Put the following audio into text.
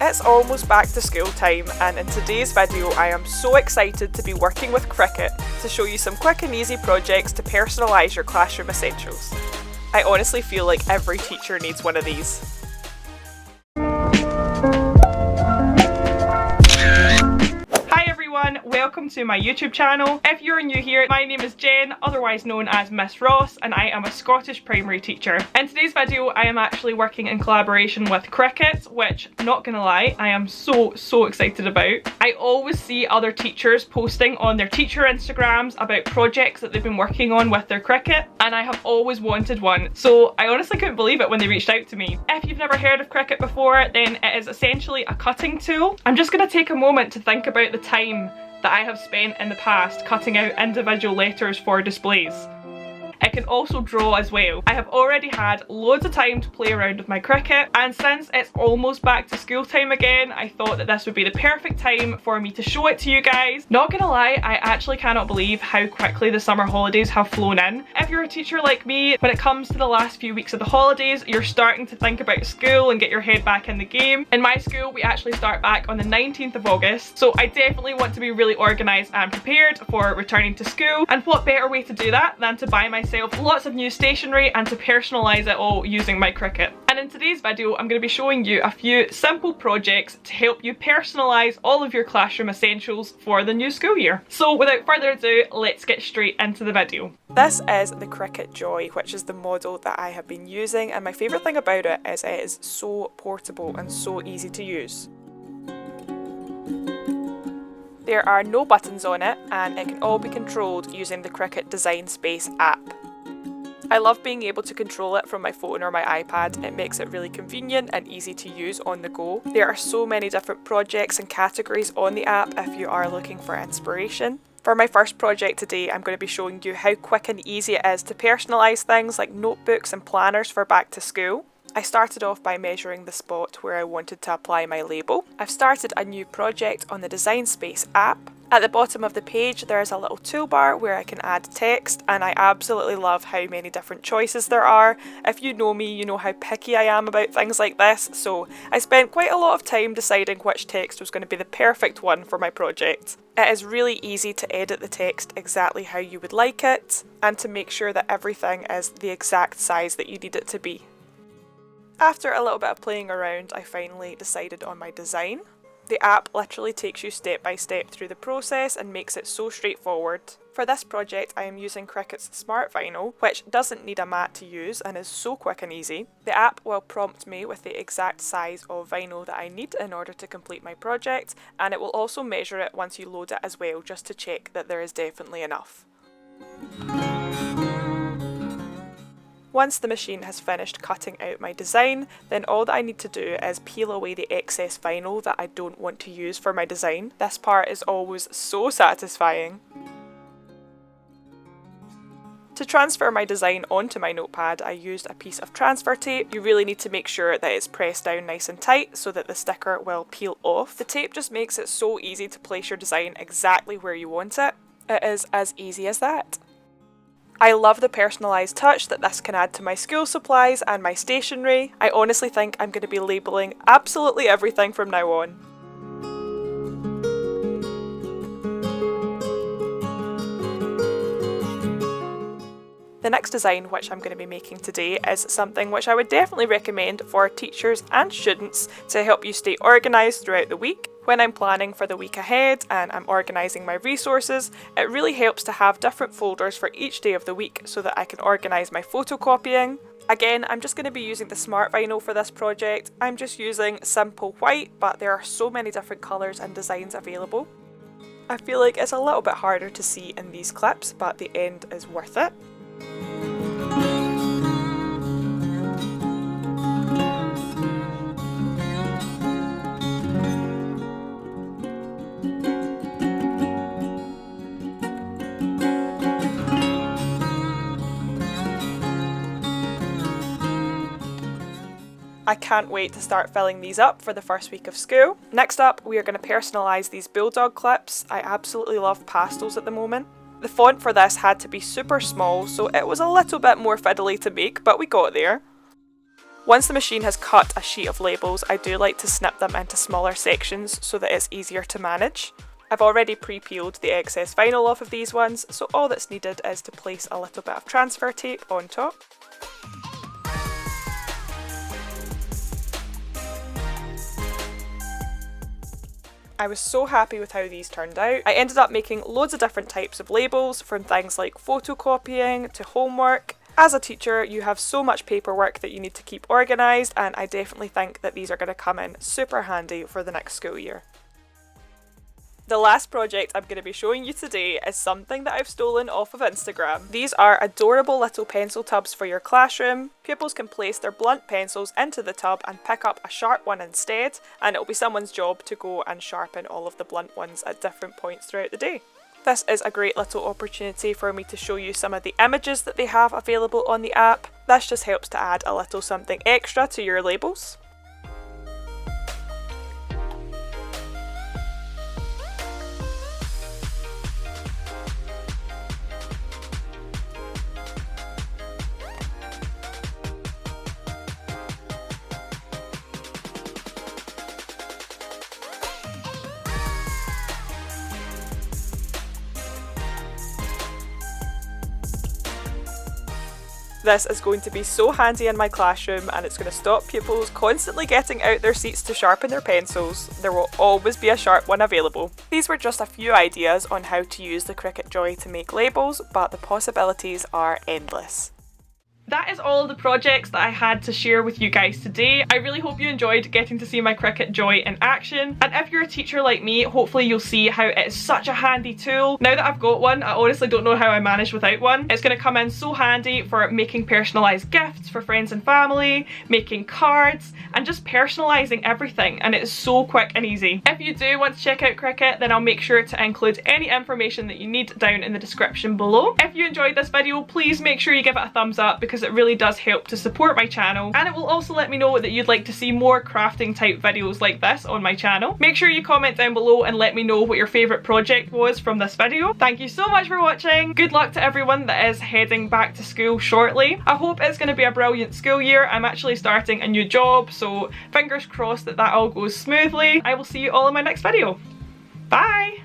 It's almost back to school time, and in today's video I am so excited to be working with Cricut to show you some quick and easy projects to personalise your classroom essentials. I honestly feel like every teacher needs one of these. Welcome to my YouTube channel. If you're new here, my name is Jen, otherwise known as Miss Ross, and I am a Scottish primary teacher. In today's video, I am actually working in collaboration with Cricut, which, not gonna lie, I am so excited about. I always see other teachers posting on their teacher Instagrams about projects that they've been working on with their Cricut, and I have always wanted one, so I honestly couldn't believe it when they reached out to me. If you've never heard of Cricut before, then it is essentially a cutting tool. I'm just gonna take a moment to think about the time that I have spent in the past cutting out individual letters for displays. It can also draw as well. I have already had loads of time to play around with my Cricut, and since it's almost back to school time again, I thought that this would be the perfect time for me to show it to you guys. Not gonna lie, I actually cannot believe how quickly the summer holidays have flown in. If you're a teacher like me, when it comes to the last few weeks of the holidays, you're starting to think about school and get your head back in the game. In my school, we actually start back on the 19th of August, so I definitely want to be really organised and prepared for returning to school, and what better way to do that than to buy myself lots of new stationery and to personalise it all using my Cricut. And in today's video, I'm going to be showing you a few simple projects to help you personalise all of your classroom essentials for the new school year. So without further ado, let's get straight into the video. This is the Cricut Joy, which is the model that I have been using, and my favourite thing about it is so portable and so easy to use. There are no buttons on it, and it can all be controlled using the Cricut Design Space app. I love being able to control it from my phone or my iPad. It makes it really convenient and easy to use on the go. There are so many different projects and categories on the app if you are looking for inspiration. For my first project today, I'm going to be showing you how quick and easy it is to personalise things like notebooks and planners for back to school. I started off by measuring the spot where I wanted to apply my label. I've started a new project on the Design Space app. At the bottom of the page there is a little toolbar where I can add text, and I absolutely love how many different choices there are. If you know me, you know how picky I am about things like this, so I spent quite a lot of time deciding which text was going to be the perfect one for my project. It is really easy to edit the text exactly how you would like it, and to make sure that everything is the exact size that you need it to be. After a little bit of playing around, I finally decided on my design. The app literally takes you step by step through the process and makes it so straightforward. For this project, I am using Cricut's Smart Vinyl, which doesn't need a mat to use and is so quick and easy. The app will prompt me with the exact size of vinyl that I need in order to complete my project, and it will also measure it once you load it as well, just to check that there is definitely enough. Once the machine has finished cutting out my design, then all that I need to do is peel away the excess vinyl that I don't want to use for my design. This part is always so satisfying. To transfer my design onto my notepad, I used a piece of transfer tape. You really need to make sure that it's pressed down nice and tight so that the sticker will peel off. The tape just makes it so easy to place your design exactly where you want it. It is as easy as that. I love the personalised touch that this can add to my school supplies and my stationery. I honestly think I'm going to be labelling absolutely everything from now on. The next design which I'm going to be making today is something which I would definitely recommend for teachers and students to help you stay organised throughout the week. When I'm planning for the week ahead and I'm organising my resources, it really helps to have different folders for each day of the week so that I can organise my photocopying. Again, I'm just going to be using the Smart Vinyl for this project. I'm just using simple white, but there are so many different colours and designs available. I feel like it's a little bit harder to see in these clips, but the end is worth it. I can't wait to start filling these up for the first week of school. Next up, we are going to personalise these bulldog clips. I absolutely love pastels at the moment. The font for this had to be super small, so it was a little bit more fiddly to make, but we got there. Once the machine has cut a sheet of labels, I do like to snip them into smaller sections so that it's easier to manage. I've already pre-peeled the excess vinyl off of these ones, so all that's needed is to place a little bit of transfer tape on top. I was so happy with how these turned out. I ended up making loads of different types of labels, from things like photocopying to homework. As a teacher, you have so much paperwork that you need to keep organised, and I definitely think that these are going to come in super handy for the next school year. The last project I'm going to be showing you today is something that I've stolen off of Instagram. These are adorable little pencil tubs for your classroom. Pupils can place their blunt pencils into the tub and pick up a sharp one instead, and it'll be someone's job to go and sharpen all of the blunt ones at different points throughout the day. This is a great little opportunity for me to show you some of the images that they have available on the app. This just helps to add a little something extra to your labels. This is going to be so handy in my classroom, and it's going to stop pupils constantly getting out their seats to sharpen their pencils. There will always be a sharp one available. These were just a few ideas on how to use the Cricut Joy to make labels, but the possibilities are endless. That is all of the projects that I had to share with you guys today. I really hope you enjoyed getting to see my Cricut Joy in action. And if you're a teacher like me, hopefully you'll see how it is such a handy tool. Now that I've got one, I honestly don't know how I managed without one. It's going to come in so handy for making personalised gifts for friends and family, making cards, and just personalising everything. And it is so quick and easy. If you do want to check out Cricut, then I'll make sure to include any information that you need down in the description below. If you enjoyed this video, please make sure you give it a thumbs up, because it really does help to support my channel, and it will also let me know that you'd like to see more crafting type videos like this on my channel. Make sure you comment down below and let me know what your favourite project was from this video. Thank you so much for watching. Good luck to everyone that is heading back to school shortly. I hope it's going to be a brilliant school year. I'm actually starting a new job, so fingers crossed that that all goes smoothly. I will see you all in my next video. Bye!